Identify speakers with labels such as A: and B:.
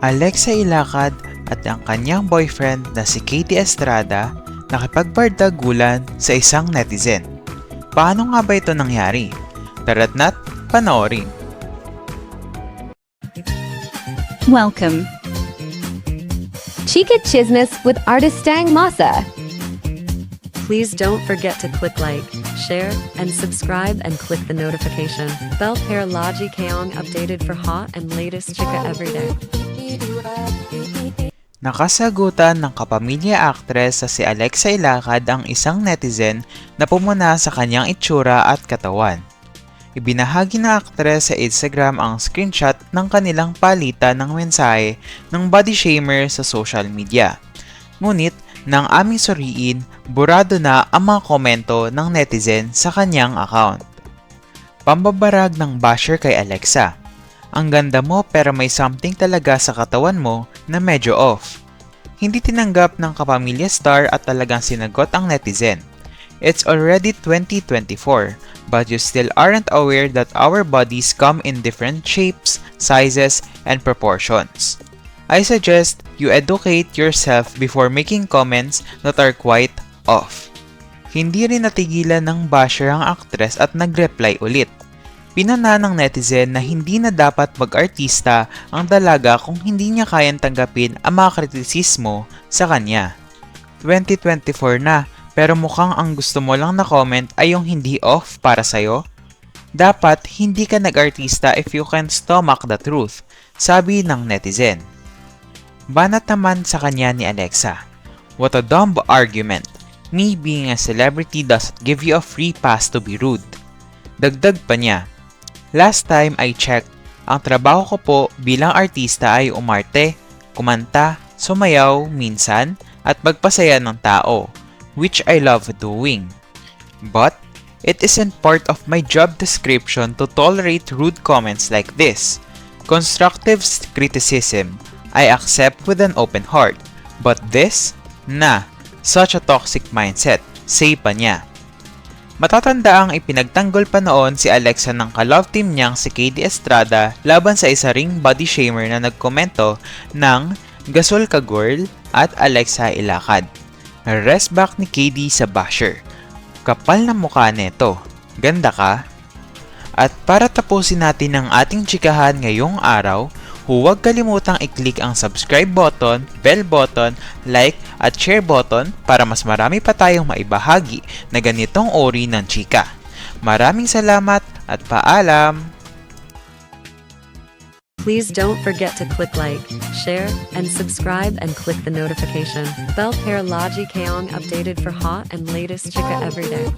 A: Alexa Ilacad at ang kanyang boyfriend na si Katie Estrada nakipagbardagulan sa isang netizen. Paano nga ba ito nangyari? Tara't na't panoorin.
B: Welcome.
C: Chica Chismis with Artistang Masa.
D: Please don't forget to click like, share, and subscribe and click the notification bell para lagi kayong updated for hot and latest chika everyday.
A: Nakasagutan ng kapamilya actress sa si Alexa Ilacad ang isang netizen na pumuna sa kanyang itsura at katawan. Ibinahagi ng actress sa Instagram ang screenshot ng kanilang palitan ng mensahe ng body shamer sa social media. Ngunit, nang aming suriin, burado na ang mga komento ng netizen sa kanyang account. Pambabarag ng basher kay Alexa. Ang ganda mo pero may something talaga sa katawan mo na medyo off. Hindi tinanggap ng kapamilya star at talagang sinagot ang netizen. It's already 2024, but you still aren't aware that our bodies come in different shapes, sizes, and proportions. I suggest you educate yourself before making comments that are quite off. Hindi rin natigilan ng basher ang actress at nag-reply ulit. Pinana ng netizen na hindi na dapat mag-artista ang dalaga kung hindi niya kayang tanggapin ang mga kritisismo sa kanya. 2024 na, pero mukhang ang gusto mo lang na comment ay yung hindi off para sa'yo. Dapat hindi ka nag-artista if you can stomach the truth, sabi ng netizen. Banat naman sa kanya ni Alexa. What a dumb argument. Me being a celebrity doesn't give you a free pass to be rude. Dagdag pa niya. Last time I checked, ang trabaho ko po bilang artista ay umarte, kumanta, sumayaw minsan, at magpasaya ng tao, which I love doing. But, it isn't part of my job description to tolerate rude comments like this. Constructive criticism, I accept with an open heart. But this? Nah, such a toxic mindset, say pa niya. Matatanda ang ipinagtanggol pa noon si Alexa ng ka-love team niyang si Katie Estrada laban sa isa ring body shamer na nagkomento ng Gasol ka girl at Alexa Ilacad. Rest back ni Katie sa basher. Kapal na mukha neto. Ganda ka? At para tapusin natin ang ating chikahan ngayong araw, huwag kalimutang i-click ang subscribe button, bell button, like at share button para mas marami pa tayong maibahagi na ganitong uri ng chika. Maraming salamat at paalam!
D: Please don't forget to click like, share, and subscribe and click the notification bell para lagi kayong updated for hot and latest chika everyday.